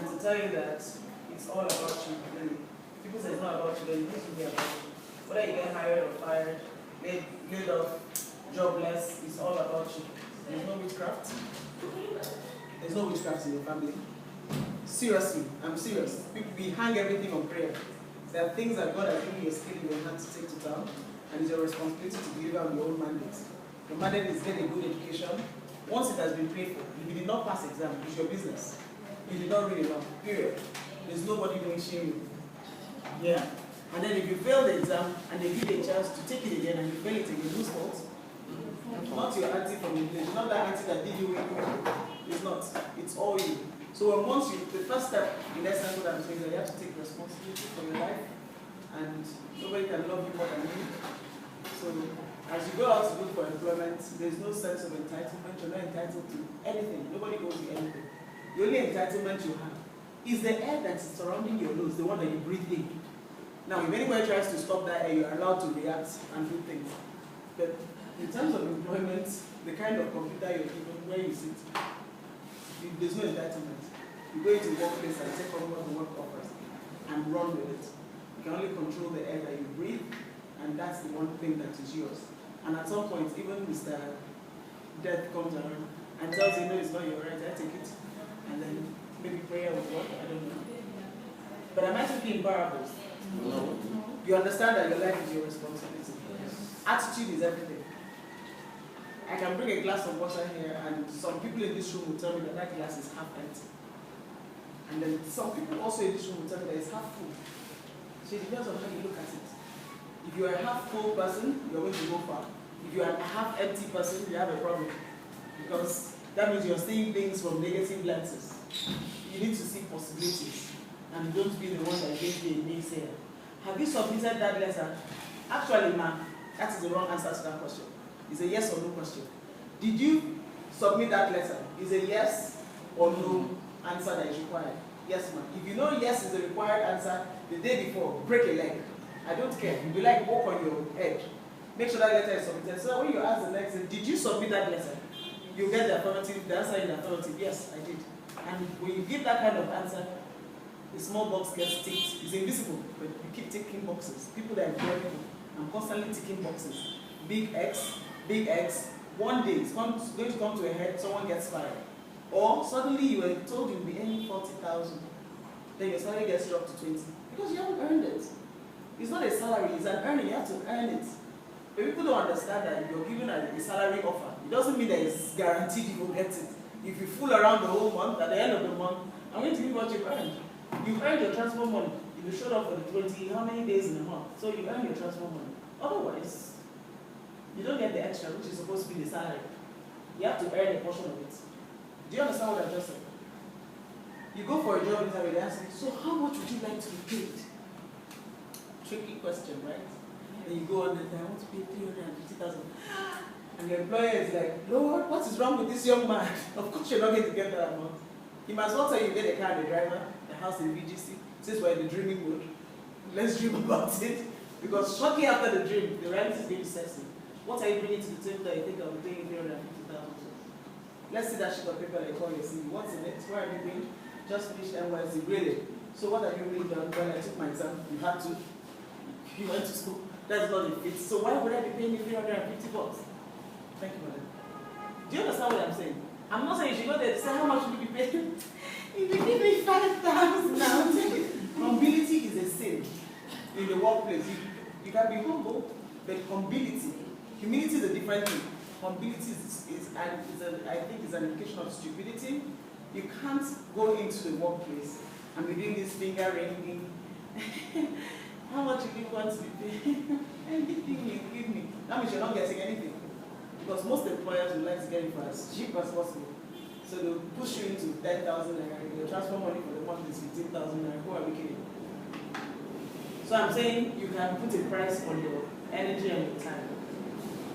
and to tell you that it's all about you. Really. People say it's not about you, then it needs to be about you. Whether you get hired or fired, laid off, jobless, it's all about you. There's no witchcraft. There's no witchcraft in your family. Seriously, I'm serious. We hang everything on prayer. There are things that God has given you a skill in your hand to take to town, and it's your responsibility to deliver on your own mandate. Your mandate is get a good education. Once it has been paid for, if you did not pass exam, it's your business. You did not read enough, period. There's nobody going to shame you. Yeah? And then if you fail the exam, and they give you a chance to take it again, and you fail it again, whose fault? Not your auntie from the village, not that auntie that did you wake up. It's not. It's all you. So once you, the first step in essence what I'm saying is that you have to take responsibility for your life, and nobody can love you more than you. So as you go out to look for employment, there's no sense of entitlement. You're not entitled to anything. Nobody owes you anything. The only entitlement you have is the air that is surrounding your nose, the one that you breathe in. Now, if anybody tries to stop that air, you are allowed to react and do things. But in terms of employment, the kind of computer you're given, where you sit, there's no entitlement. You go into a workplace and take on what the work offers and run with it. You can only control the air that you breathe, and that's the one thing that is yours. And at some point, even Mr. Death comes around and tells you, no, it's not your right, I take it. And then maybe prayer will work, I don't know. But am I speaking in parables? No. You understand that your life is your responsibility. Attitude is everything. I can bring a glass of water here, and some people in this room will tell me that that glass is half empty. And then some people also in this room will tell me that it's half full. So it depends on how you look at it. If you're a half full person, you're going to go far. If you're a half empty person, you have a problem. Because that means you're seeing things from negative lenses. You need to see possibilities. And don't be the one that gave you a naysayer. Have you submitted that letter? Actually, ma'am, that is the wrong answer to that question. It's a yes or no question. Did you submit that letter? Is a yes or no answer that is required? Yes, ma'am. If you know yes is the required answer, the day before, break a leg. I don't care. You'll be like, walk on your head. Make sure that letter is submitted. So when you ask the next day, did you submit that letter? You get the affirmative, the answer in the affirmative. Yes, I did. And when you give that kind of answer, the small box gets ticked. It's invisible, but you keep ticking boxes. People that employ people, I'm constantly ticking boxes. Big X, big X. One day it's going to come to a head, someone gets fired. Or suddenly you were told you'll be earning 40,000. Then your salary gets dropped to 20. Because you haven't earned it. It's not a salary, it's an earning, you have to earn it. But people don't understand that if you're given a salary offer, it doesn't mean that it's guaranteed you will get it. If you fool around the whole month, at the end of the month, I'm going to give you what you've earned. You've earned your transport money. If you showed up for the 20, how many days in a month? So you earn your transport money. Otherwise, you don't get the extra, which is supposed to be the salary. You have to earn a portion of it. Do you understand what I just said? You go for a job interview, they ask you, so how much would you like to be paid? Tricky question, right? Then you go on and say, I want to pay 350,000. And the employer is like, Lord, what is wrong with this young man? Of course you're not going to get that amount. He must well tell you get a car and a driver, a house in VGC. Since we're in the dreaming mode, let's dream about it. Because shortly after the dream, the reality is going to set in. What are you bringing to the table that you think I'll be paying 350,000? Let's see that sheet of paper they call your CV. What's in it? Where have you been? Just finished NYC, graded. So what have you really done? When I took my exam, you had to. You went to school. That's not the fit. So why would I be paying you 350 bucks? Thank you, madam. Do you understand what I'm saying? I'm not saying you should go there to say how much will you be paying. If you give me 5,000 now, take it. Humility is a sin in the workplace. You can be humble, but humility is a different thing. Humility I think is an indication of stupidity. You can't go into the workplace and be doing this finger ringing. How much do you want to be paid? Anything you give me. That means you're not getting anything. Because most employers would like to get it for as cheap as possible. So they'll push you into 10,000 naira. Your transfer money for the month is 15,000 naira. Who are we kidding? So I'm saying you can put a price on your energy and your time,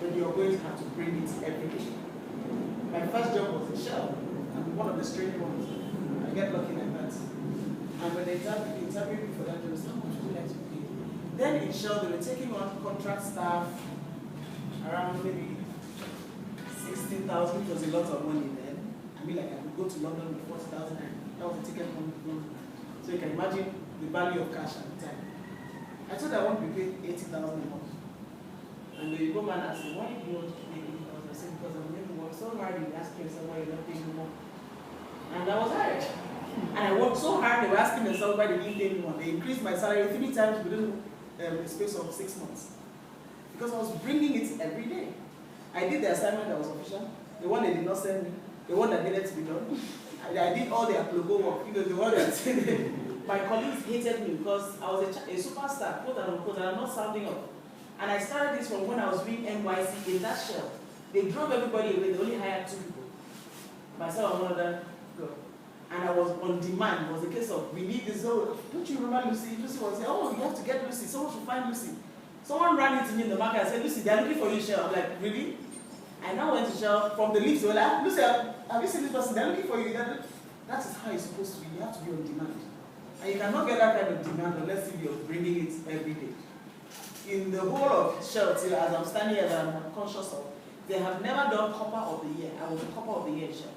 but you're going to have to bring it every day. My first job was in Shell. I'm one of the strange ones. I get lucky like that. And when they interviewed me for that job, they said, how much would you like to pay? Then in Shell, they were taking on contract staff around maybe 16,000, which was a lot of money then. I mean, like I could go go to London with 40,000 naira. That was the ticket from London. So you can imagine the value of cash at the time. I told her I want to be paid 80,000 a month. And the woman asked me, why do you want to pay 80,000? I said, because I'm going to work so hard in asking someone you're not paying more. And I was hired. And I worked so hard, they were asking themselves why they didn't pay me more. They increased my salary 3 times within the space of 6 months. Because I was bringing it every day. I did the assignment that was official, the one they did not send me, the one that needed to be done. I did all their logo work, the one that my colleagues hated me because I was a superstar, quote and unquote, and I'm not sounding up. And I started this from when I was doing NYC in that shell. They drove everybody away, they only hired 2 people. Myself and one other girl. And I was on demand. It was a case of, we need this. Oh, don't you remember Lucy? Lucy was saying, oh, you have to get Lucy. Someone should find Lucy. Someone ran into me in the market and said, Lucy, they're looking for you, Shell. I'm like, really? I now went to Shell from the lift. They were like, Lucy, have you seen this person? They're looking for you. That is how it's supposed to be. You have to be on demand. And you cannot get that kind of demand unless you're bringing it every day. In the whole of Shell, as I'm standing here, I'm conscious of, they have never done Copper of the Year. I was the Copper of the Year in Shell.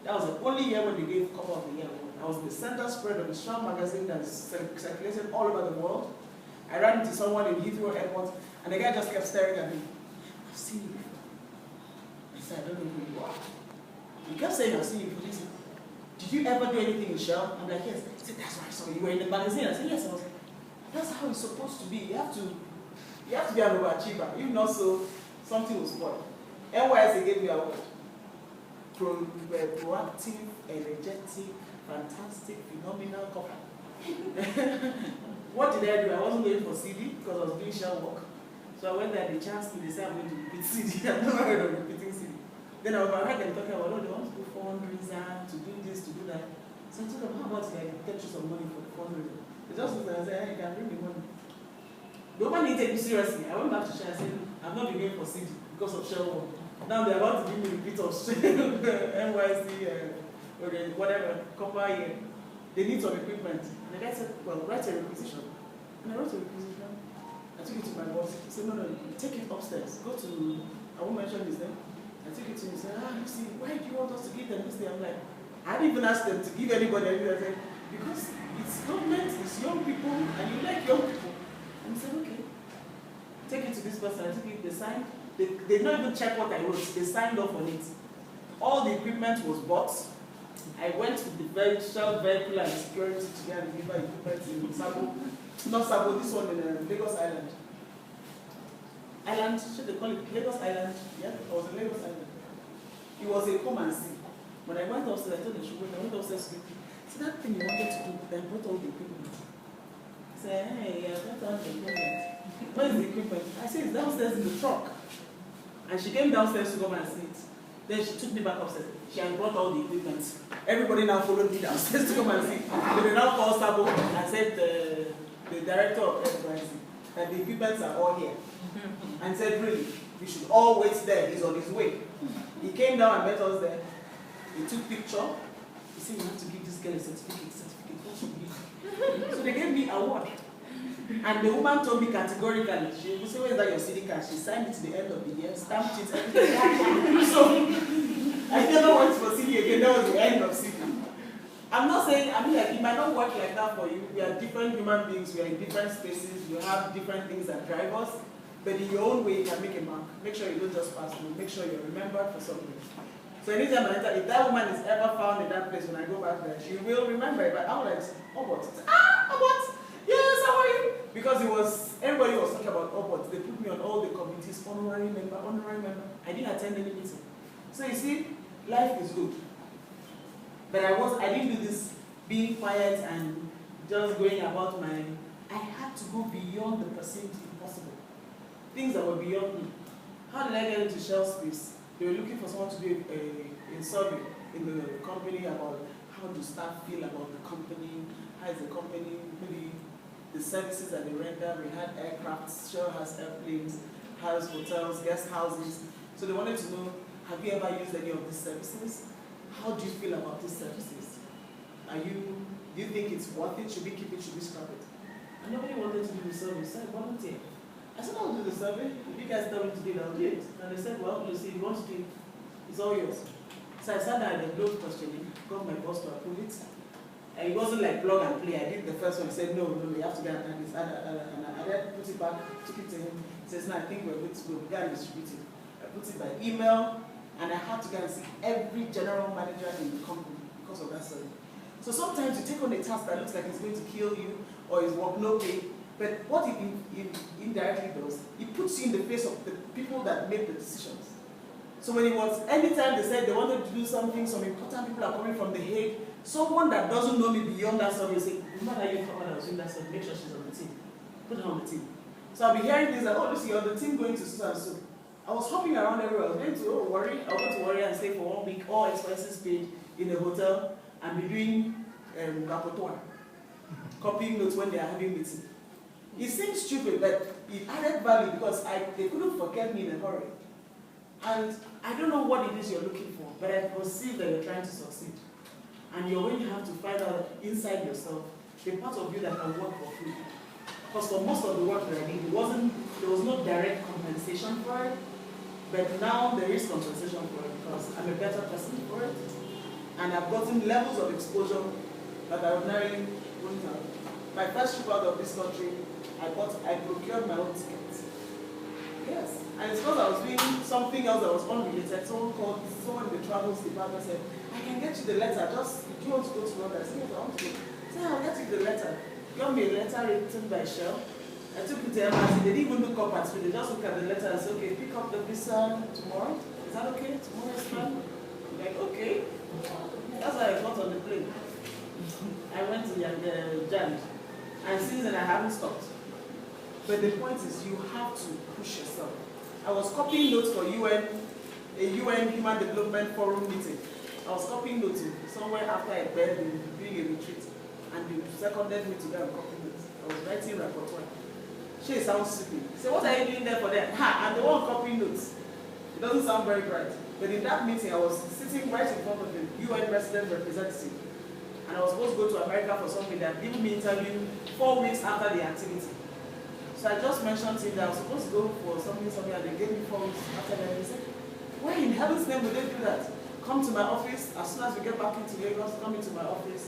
That was the only year when they gave Copper of the Year award. I was the center spread of the Shell magazine that is circulated all over the world. I ran into someone in Heathrow Airport, and the guy just kept staring at me. I've seen you before. I said, I don't know who you are. He kept saying, I've seen you before. He said, did you ever do anything in Shell? I'm like, yes. He said, that's why I saw you. You were in the magazine. I said, yes. I was like, that's how it's supposed to be. You have to be an overachiever. If not so, something will spoil. NYS gave me an award. Proactive, energetic, fantastic, phenomenal couple. What did I do? I wasn't going for CD because I was doing Shell work. So I went there, they chanced me, they said I'm going to repeat CD. I've never heard of repeating CD. Then I heard them talking about, oh, they want to do fundraiser, to do this, to do that. So I told them, how about I get you some money for the fundraiser? They just looked at me and said, hey, you can bring me money. The woman didn't take me seriously. I went back to Shell and said, I've not been going for CD because of Shell work. Now they're about to give me a bit of NYC, whatever, Copper year. They need some equipment. And the guy said, well, write a requisition. And I wrote a requisition. I took it to my boss. He said, no, take it upstairs. Go to, I won't mention his name. I took it to him and said, Lucy, why do you want us to give them this thing? I'm like, I didn't even ask them to give anybody anything. I said, because it's government, it's young people, and you like young people. And he said, okay. Take it to this person. I took it, they signed. They did not even check what I wrote. They signed off on it. All the equipment was bought. I went with the Shell vehicle and security to get and deliver equipment in Sabo. Not Sabo, this one in Lagos Island. Island, should they call it Lagos Island? Yeah, it was in Lagos Island. It was a come and see. When I went upstairs, I told the children, I went upstairs to see that thing you wanted to do, then brought all the equipment. I said, hey, I brought all the equipment. Where is the equipment? I said, it's downstairs in the truck. And she came downstairs to come and see it. Then she took me back upstairs. She had brought all the equipment. Everybody now followed me downstairs to come and see it. So they now called Sabo and said the director of FYC that the equipments are all here. And said, really, we should all wait there. He's on his way. He came down and met us there. He took picture. He said, you have to give this girl a certificate. What should we give? So they gave me an award. And the woman told me categorically, she said, where is that your CD card? She signed it to the end of the year, stamped it, everything. So I never went for CD again. That was the end of CD. I'm not saying, I mean, like, it might not work like that for you. We are different human beings. We are in different spaces. You have different things that drive us. But in your own way, you can make a mark. Make sure you don't just pass through. Make sure you're remembered for something. So anytime I enter, if that woman is ever found in that place when I go back there, she will remember it. But I'm like, Obot. Obot. Yes, how are you? Because everybody was talking about Obot. They put me on all the committees, honorary member. I didn't attend any meeting. So you see, life is good. But I didn't do this being quiet and just going about I had to go beyond the perceived impossible. Things that were beyond me. How did I get into Shell space? They were looking for someone to do a survey in the company about how do staff feel about the company, how is the company, maybe the services that they render. We had aircrafts, Shell has airplanes, has hotels, guest houses. So they wanted to know, have you ever used any of these services? How do you feel about these services? Do you think it's worth it? Should we keep it? Should we scrap it? And nobody wanted to do the survey, so I volunteered. I said, I'll do the survey. If you guys tell me to do it, I'll do it. And they said, well, Lucy, if you want to do it, it's all yours. So I sat down and wrote questioning, got my boss to approve it. And it wasn't like plug and play. I did the first one, he said, no, you have to get this, and I then put it back, took it to him. He says, no, I think we're good to go. We got to distribute it. I put it by email, and I had to go and see every general manager in the company because of that study. So sometimes you take on a task that looks like it's going to kill you, or is work no pay, but what it indirectly does, it puts you in the face of the people that make the decisions. So when it was, anytime they said they wanted to do something, some important people are coming from The Hague, someone that doesn't know me beyond that study will say, no matter you come I was doing that study, make sure she's on the team. Put her on the team. So I'll be hearing things like, oh, Lucy, you're on the team going to so and so. I was hopping around everywhere. I was going to Warri. I went to Warri and stay for 1 week, all expenses paid in a hotel, and be doing rapporteur, copying notes when they are having meetings. It seems stupid, but it added value because they couldn't forget me in a hurry. And I don't know what it is you're looking for, but I perceive that you're trying to succeed. And you're going to have to find out inside yourself the part of you that can work for free. Because for most of the work that I did, there was no direct compensation for it, but now there is compensation for it because I'm a better person for it. And I've gotten levels of exposure that I ordinarily wouldn't have. My first trip out of this country, I procured my own tickets. Yes. And it's because I was doing something else that was unrelated. Someone in the travels department said, I can get you the letter, just, do you want to go to London? I said, yes, I want to go. I said, I'll get you the letter. Got me a letter written by Shell. I took it to embassy, they didn't even look up at me, they just looked at the letter and said, okay, pick up the visa tomorrow. Is that okay? Tomorrow is fine? I'm like, okay. That's why I got on the plane. I went to Jan, and since then I haven't stopped. But the point is, you have to push yourself. I was copying notes for a UN Human Development Forum meeting. I was copying notes somewhere after a bed doing a retreat, and they seconded me to go and copy notes. I was writing rapporteur. She sounds stupid. So what are you doing there for them? Ha! I'm the one copying notes. It doesn't sound very bright. But in that meeting, I was sitting right in front of the UN resident representative. And I was supposed to go to America for something that gave me interview 4 weeks after the activity. So I just mentioned to him that I was supposed to go for something, and they gave me 4 weeks after that. He said, why in heaven's name would they do that? Come to my office, as soon as we get back into Lagos, come into my office.